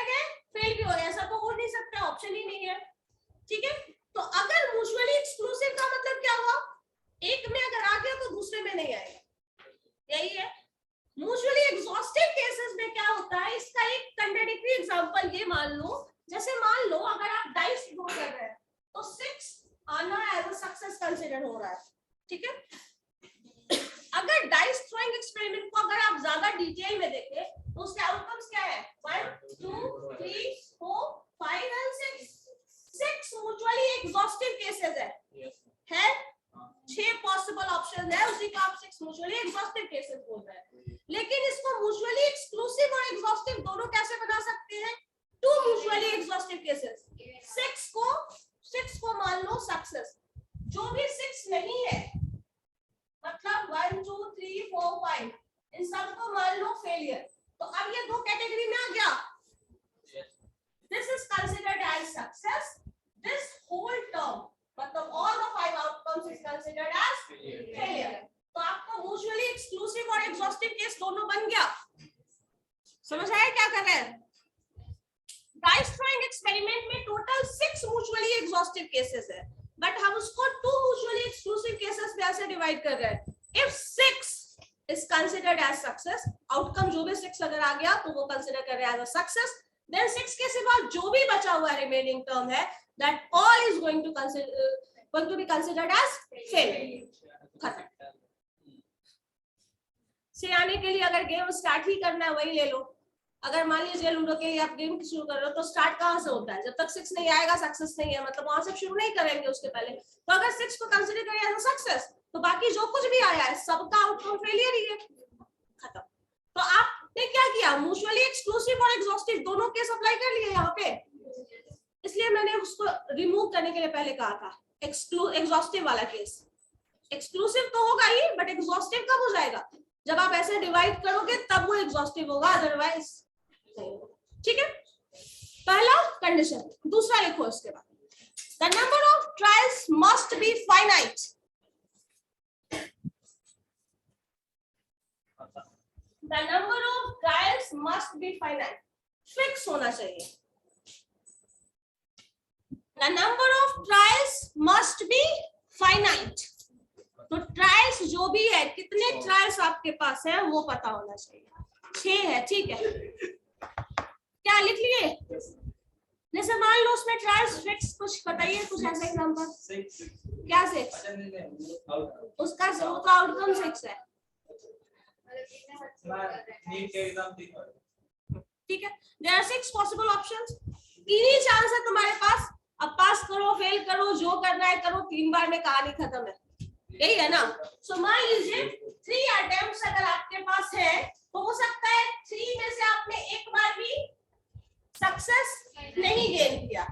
अब ये दो कैटेगरी में आ गया. This is considered as success. This whole term, मतलब all the 5 outcomes is considered as failure. तो आपको म्यूचुअली एक्सक्लूसिव और एग्जॉस्टिव केस दोनों बन गया. समझ आया क्या कर रहे हैं? डाइस थ्रोइंग एक्सपेरिमेंट में टोटल 6 म्यूचुअली एग्जॉस्टिव केसेस है, बट हम उसको 2 म्यूचुअली एक्सक्लूसिव केसेस में ऐसे डिवाइड कर रहे हैं. If 6 is considered as success, outcome जो भी 6 अगर आ गया तो वो कंसीडर कर रहे हैं as a success. Then 6 के सिवा जो भी बचा हुआ रिमेनिंग टर्म है, that all is going to be considered as failure. खत्म. से आने के लिए अगर गेम स्टार्ट ही करना है वही ले लो. अगर मान लीजिए लूडो के लिए आप गेम शुरू कर रहे हो तो स्टार्ट कहाँ से होता है? जब तक 6 नहीं आएगा सक्सेस नहीं है, मतलब वहां से शुरू नहीं करेंगे उसके पहले. तो अगर 6 को कंसीडर करें एज सक्सेस तो बाकी जो कुछ भी आया है सबका आउटकम फेलियर ही है. खत्म. तो आपने क्या किया? म्यूचुअली एक्सक्लूसिव और एग्जॉस्टिव दोनों केस अप्लाई कर लिए यहाँ पे. इसलिए मैंने उसको रिमूव करने के लिए पहले कहा था एग्जॉस्टिव वाला केस. एक्सक्लूसिव तो होगा ही, बट एग्जॉस्टिव कब हो जाएगा? जब आप ऐसे डिवाइड करोगे तब वो एग्जॉस्टिव होगा, अदरवाइज नहीं होगा. ठीक है, पहला कंडीशन. दूसरा लिखो इसके बाद. The number of trials must be finite. The number of trials must be finite. Fix होना चाहिए. The number of trials must be finite. तो ट्रायल्स जो भी है, कितने ट्रायल्स आपके पास है वो पता होना चाहिए. 6 है, ठीक है. क्या लिख लिए? जैसे मान लो उसमें ट्रायल्स फिक्स कुछ बताइए, कुछ ऐसे एग्जांपल. क्या 6? उसका आउटकम 6 है. ठीक है. There are 6 possible options. 3 he chance है तुम्हारे पास. अब पास करो, फेल करो, जो करना है करो. 3 बार में कहानी खत्म है. यही है ना? सो मान लीजिए 3 अटेम्प्ट्स अगर आपके पास है तो हो सकता है 3 में से आपने एक बार भी सक्सेस नहीं गेन किया.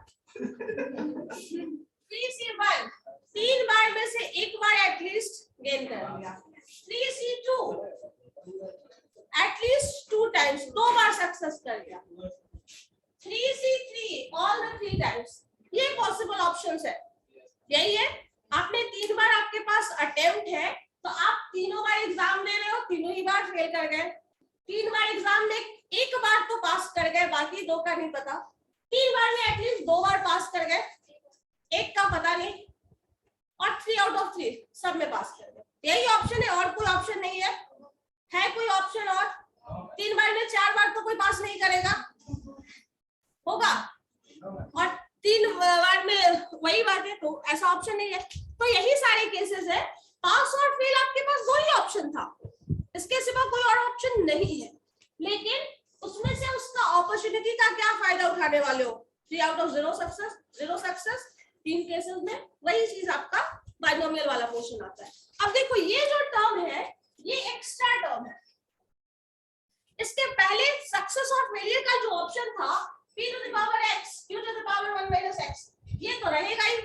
3 बार में से एक बार एटलीस्ट गेन कर लिया. 3C2 एटलीस्ट 2 टाइम्स, 2 बार सक्सेस कर लिया. 3C3 all the 3 times. ये पॉसिबल ऑप्शंस है. यही है. आपने 3 बार आपके पास अटेम्प्ट है तो आप तीनों बार एग्जाम दे रहे हो, तीनों ही बार फेल कर गए. 3 बार एग्जाम में एक बार तो पास कर गए, बाकी 2 का नहीं पता. 3 बार में एटलीस्ट 2 बार पास कर गए, एक का पता नहीं. और 3 आउट ऑफ 3 सब में पास कर गए. यही ऑप्शन है, और कोई ऑप्शन नहीं है. है कोई ऑप्शन और? 3 बार में 4 बार तो कोई पास नहीं करेगा, होगा. और 3 बार में वही बात है, तो ऐसा ऑप्शन नहीं है. तो यही सारे केसेस है. पास और फेल आपके पास 2 ही ऑप्शन था, इसके सिवा कोई और ऑप्शन नहीं है. लेकिन उसमें से उसका अपॉर्चुनिटी का क्या फायदा उठाने वाले हो? 3 आउट ऑफ 0 सक्सेस. 3 केसेस में वही चीज आपका बाइनोमियल वाला पोर्शन आता है. अब देखो ये जो टर्म है ये एक्स्ट्रा टर्म है. इसके पहले सक्सेस और फेलियर का जो ऑप्शन था p to the power x q to the power 1 minus x, ये तो रहेगा ही,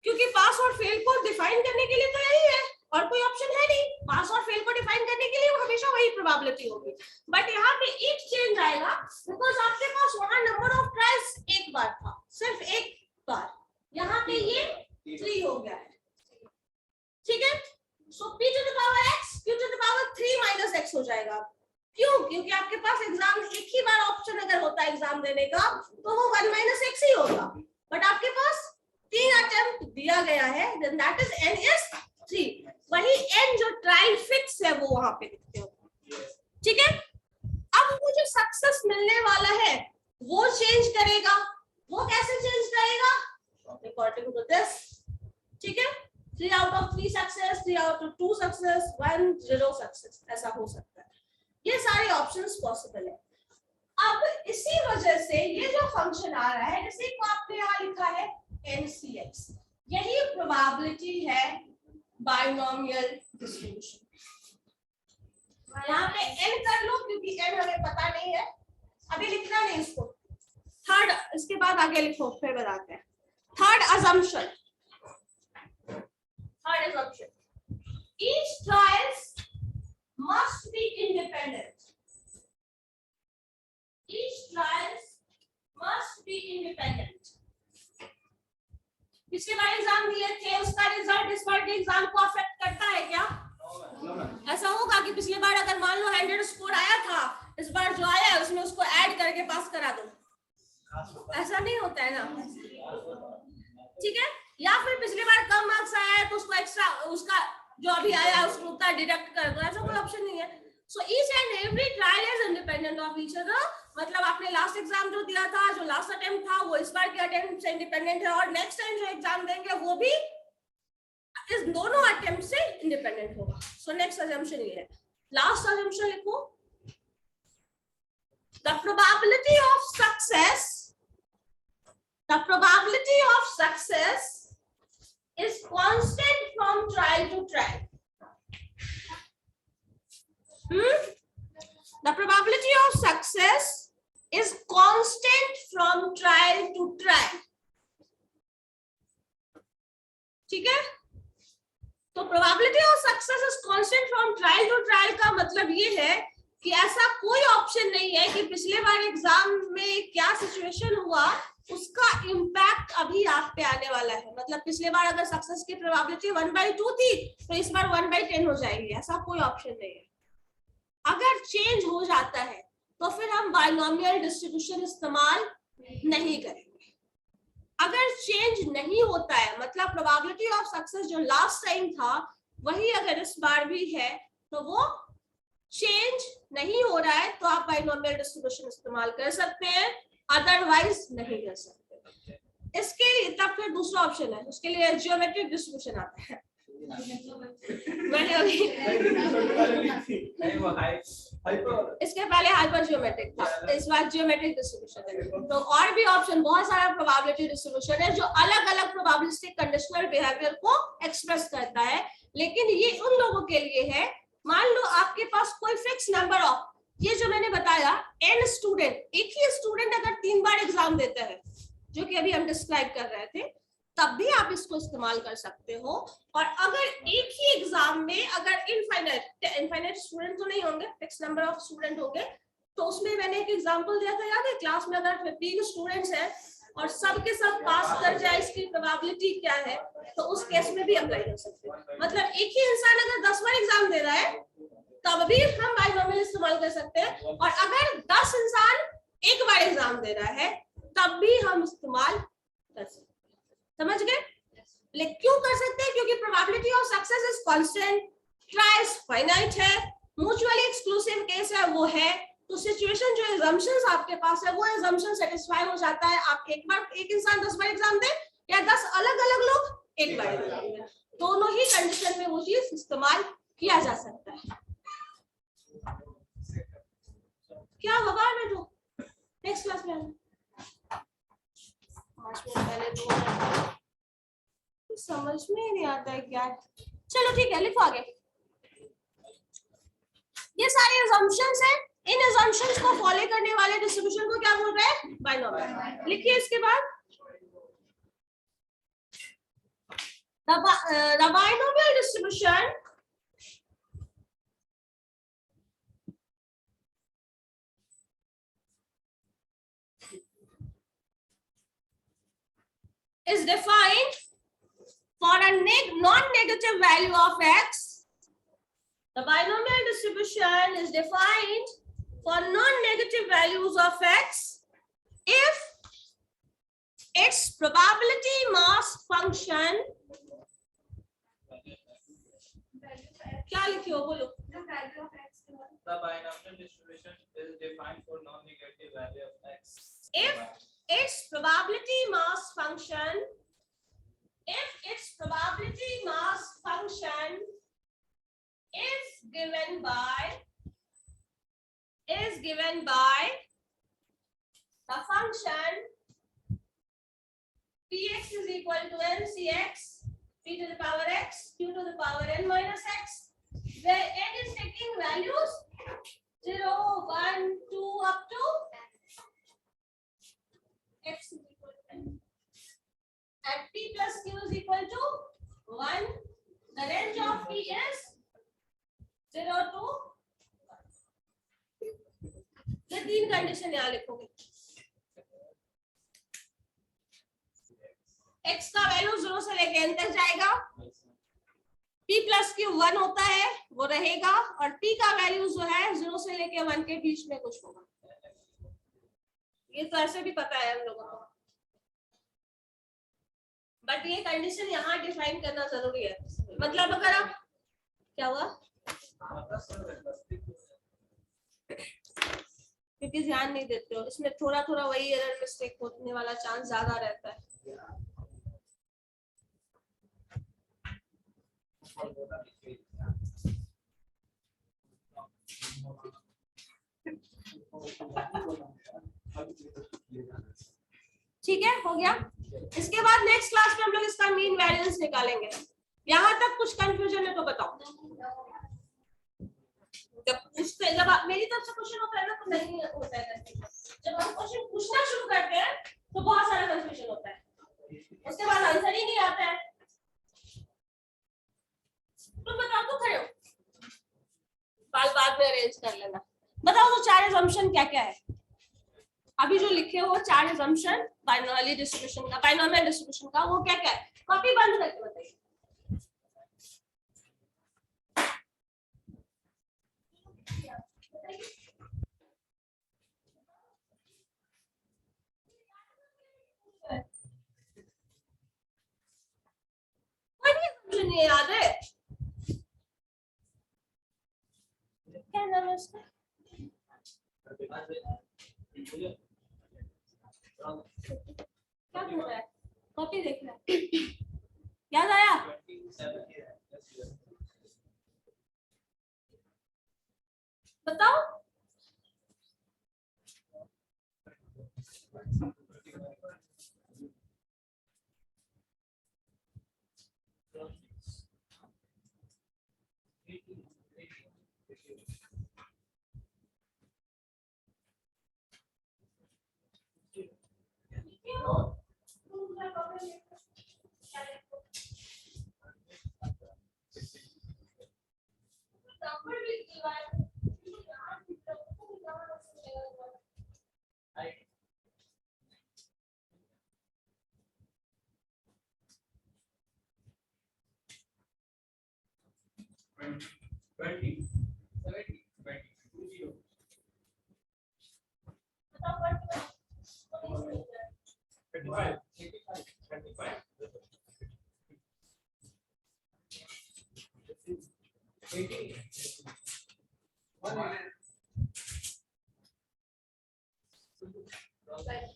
क्योंकि पास और फेल को डिफाइन करने के लिए तो यही है और कोई ऑप्शन है नहीं. पास और फेल को डिफाइन करने के लिए हमेशा वही प्रोबेबिलिटी होगी. बट यहाँ पे एक चेंज आएगा बिकॉज आपके पास वहां नंबर ऑफ ट्रायल्स एक बार था, सिर्फ एक बार. यहाँ पे ये 3 हो गया है. ठीक है. सो p to the power x q to the power 3 minus x हो जाएगा. क्यों? क्योंकि आपके पास एग्जाम एक ही बार ऑप्शन अगर होता है एग्जाम देने का तो वो 1 minus x ही होगा. बट आपके पास 3 अटेम्प्ट दिया गया है, then that is n is 3. वही n जो ट्रायल फिक्स है वो वहां पे लिखते हो. ठीक है. अब वो जो सक्सेस मिलने वाला है वो चेंज करेगा. वो कैसे चेंज करेगा? According to this. ठीक है. 3 out of 3 success, 3 out of 2 success, 1 0 success, ऐसा हो सकता है. ये सारे ऑप्शंस पॉसिबल है. अब इसी वजह से ये जो फंक्शन आ रहा है, जैसे को आपने यहाँ लिखा है NCX, यही प्रोबेबिलिटी है बाइनोमियल डिस्ट्रीब्यूशन. यहाँ पे n कर लो क्योंकि n हमें पता नहीं है, अभी लिखना नहीं इसको. थर्ड, इसके बाद आगे लिखो फिर बताते हैं. Third assumption. Each trials must be independent. Independent. पिछली बार एग्जाम दिए थे, उसका रिजल्ट इस बार के एग्जाम को अफेक्ट करता है क्या? ऐसा होगा कि पिछली बार अगर मान लो 100 स्कोर आया था, इस बार जो आया है उसमें उसको ऐड करके पास करा दो, ऐसा नहीं होता है ना, ठीक है? या फिर पिछली बार कम मार्क्स आया है तो उसको एक्स्ट्रा, उसका जो अभी आया है उसको उतना डिडक्ट कर दो, ऐसा कोई ऑप्शन नहीं है। So each and every trial is independent of each other. मतलब आपने लास्ट एग्जाम जो दिया था, जो लास्ट अटेम्प्ट था, वो इस बार के अटेम्प्ट से इंडिपेंडेंट है, और नेक्स्ट टाइम जो एग्जाम देंगे वो भी इस दोनों अटेम्प्ट से इंडिपेंडेंट होगा। सो नेक्स्ट अजम्पशन ये है। लास्ट अजम्पशन लिखो, the probability of success, the probability of success is constant from trial to trial. The probability of success is constant from trial to trial. ठीक है? तो probability of success is constant from trial to trial का मतलब ये है कि ऐसा कोई ऑप्शन नहीं है कि पिछले बार एग्जाम में क्या सिचुएशन हुआ उसका इम्पैक्ट अभी आप पे आने वाला है। मतलब पिछले बार अगर सक्सेस की प्रोबेबिलिटी 1/2 थी तो इस बार 1/10 हो जाएगी, ऐसा कोई ऑप्शन नहीं है। अगर चेंज हो जाता है तो फिर हम बाइनोमियल डिस्ट्रीब्यूशन इस्तेमाल नहीं करेंगे। अगर चेंज नहीं होता है, मतलब प्रोबेबिलिटी ऑफ सक्सेस जो लास्ट टाइम था वही अगर इस बार भी है, तो वो चेंज नहीं हो रहा है तो आप बाइनोमियल डिस्ट्रीब्यूशन इस्तेमाल कर सकते हैं, अदरवाइज नहीं कर सकते। इसके लिए तब फिर दूसरा ऑप्शन है, उसके लिए जियोमेट्रिक डिस्ट्रीब्यूशन आता है। मैंने अभी इसके पहले हाइपर जियोमेट्रिक था, इस बार जियोमेट्रिक डिस्ट्रीब्यूशन है। तो और भी ऑप्शन, बहुत सारा प्रोबेबिलिटी डिस्ट्रीब्यूशन है जो अलग अलग प्रोबेबिलिस्टिक कंडीशनल बिहेवियर को एक्सप्रेस करता है, लेकिन ये उन लोगों के लिए है, मान लो आपके पास कोई फिक्स नंबर ऑफ, ये जो मैंने बताया n स्टूडेंट, एक ही स्टूडेंट अगर 3 बार एग्जाम देता है, जो कि अभी हम डिस्क्राइब कर रहे थे, तब भी आप इसको इस्तेमाल कर सकते हो। और अगर एक ही एग्जाम में अगर इनफाइनाइट स्टूडेंट तो नहीं होंगे, फिक्स नंबर ऑफ स्टूडेंट होंगे, तो उसमें मैंने एक एग्जांपल दिया था, याद है? क्लास में अगर 15 स्टूडेंट्स हैं और सबके सब पास कर जाए, इसकी प्रोबेबिलिटी क्या है, तो उस केस में भी अप्लाई कर सकते हैं। मतलब एक ही इंसान अगर 10 बार एग्जाम दे रहा है तब भी हम बाइनोमियल इस्तेमाल कर सकते हैं, और अगर 10 इंसान एक बार एग्जाम दे रहा है तब भी हम इस्तेमाल कर सकते हैं। समझ गए? लेकिन क्यों कर सकते हैं? क्योंकि probability of success is constant, trials finite है, म्यूचुअली एक्सक्लूसिव केस है वो है, तो सिचुएशन जो assumptions आपके पास है वो assumption सेटिस्फाई हो जाता है। आप एक इंसान 10 बार एग्जाम दे या 10 अलग अलग लोग एक बार एग्जाम दे, दोनों ही कंडीशन में वो चीज इस्तेमाल किया जा सकता है। क्या होगा बेटो नेक्स्ट क्लास में? 5 मिनट पहले तो समझ में ही नहीं आता है क्या। चलो ठीक है, लिखो आगे। ये सारे assumptions हैं, इन assumptions को फॉलो करने वाले डिस्ट्रीब्यूशन को क्या बोल रहे हैं? बाइनोमियल। लिखिए इसके बाद, the binomial distribution is defined for a non-negative value of x. The binomial distribution is defined for non-negative values of x if its probability mass function, क्या लिखे हो बोलो? The binomial distribution is defined for non-negative value of x. If its probability mass function, if its probability mass function is given by the function px is equal to ncx p to the power x q to the power n minus x, where n is taking values 0, 1, 2 up to x is equal to n, and p plus q is equal to 1. The range of p is 0 to 1. ये 3 condition यहाँ लिखोगे। x का value 0 से लेके n तक जाएगा, p plus Q 1 होता है वो रहेगा, और t का वैल्यू जो है 0 से लेके 1 के बीच में कुछ होगा। ये तो ऐसे भी पता है हम लोगों को, बट ये कंडीशन यहाँ डिफाइन करना जरूरी है। मतलब अगर आप क्या हुआ, क्योंकि ध्यान नहीं देते हो इसमें, थोड़ा थोड़ा वही एरर मिस्टेक होने वाला चांस ज्यादा रहता है। ठीक है, हो गया। इसके बाद नेक्स्ट क्लास में हम लोग इसका मीन वेरिएंस निकालेंगे। यहाँ तक कुछ कंफ्यूजन है तो बताओ। जब मेरी तरफ से क्वेश्चन होता है ना तो नहीं होता है कंफ्यूजन, जब हम क्वेश्चन पूछना शुरू करते हैं तो बहुत सारा कंफ्यूजन होता है, उसके बाद आंसर ही नहीं आता है। तुम बताओ, तो खड़े हो, बाल बाद में अरेंज कर लेना। बताओ तो 4 assumption क्या क्या है अभी जो लिखे हो, 4 assumption बाइनोमियल डिस्ट्रीब्यूशन का, बाइनोमियल डिस्ट्रीब्यूशन का, वो क्या क्या है? कॉपी बंद करके बताइए। मुझे नहीं याद है क्या नाम है उसका, क्या बोल रहा है, कॉपी देख रहा है, याद आया? बताओ।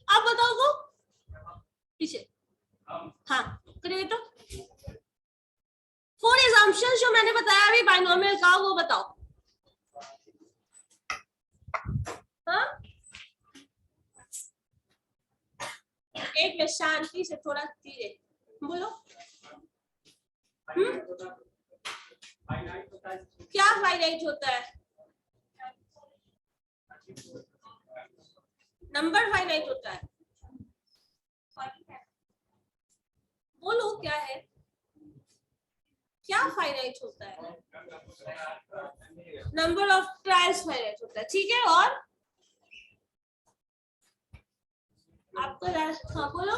अब बताओ तो पीछे, हाँ करिए तो 4 assumptions जो मैंने बताया अभी बाइनोमियल का, वो बताओ। हाँ, एक में शांति से थोड़ा धीरे बोलो। क्या फाइनाइट होता है? नंबर फाइनाइट होता है। बोलो क्या है, क्या फाइनाइट होता है? नंबर ऑफ ट्रायल्स फाइनाइट होता है, ठीक है। और आपको हाँ बोलो।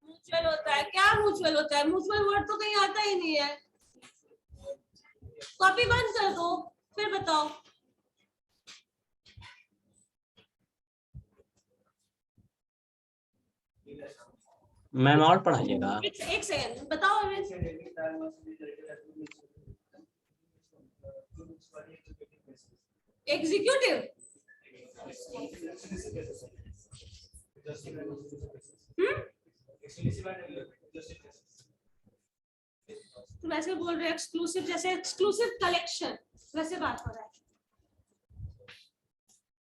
म्यूचुअल होता है, क्या म्यूचुअल होता है? म्यूचुअल वर्ड तो कहीं आता ही नहीं है। कॉपी बंद कर दो फिर बताओ। मैम और पढ़ाइएगा। एक सेकंड बताओ। एग्जीक्यूटिव तुम ऐसे बोल रहे हो एक्सक्लूसिव, जैसे एक्सक्लूसिव कलेक्शन वैसे बात हो रहा है।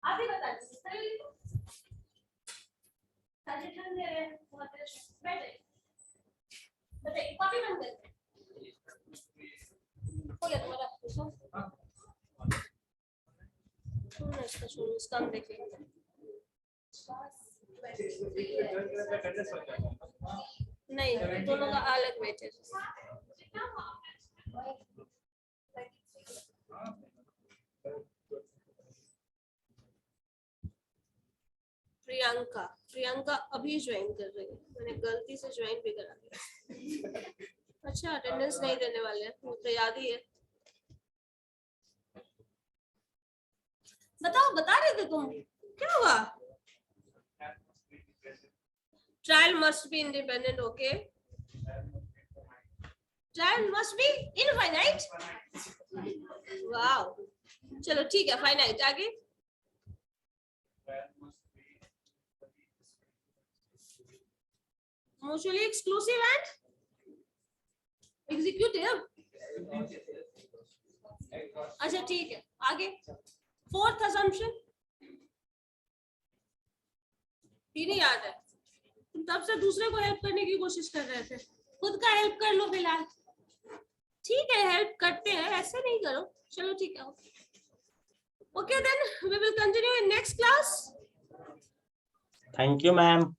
आप ही बता दीजिए। बताइए, कॉपी बंद करते हो गया तुम्हारा क्वेश्चन? इसका छोड़ो, इसका हम देखेंगे। नहीं, दोनों का अलग वेटेज। प्रियंका प्रियंका अभी ज्वाइन कर रही है, मैंने गलती से ज्वाइन भी करा दिया। अच्छा अटेंडेंस नहीं देने वाले हैं, वो तो याद ही है। बताओ, बता रहे थे तुम, क्या हुआ? Trial must be independent, okay. Trial must be infinite, wow, चलो ठीक है, फाइनाइट। आगे mutually exclusive and executive, अच्छा ठीक है। आगे फोर्थ assumption भी नहीं याद है, तुम तब से दूसरे को हेल्प करने की कोशिश कर रहे थे, खुद का हेल्प कर लो फिलहाल। ठीक है, हेल्प करते हैं, ऐसे नहीं करो। चलो ठीक है, okay then we will continue in next class. Thank you ma'am.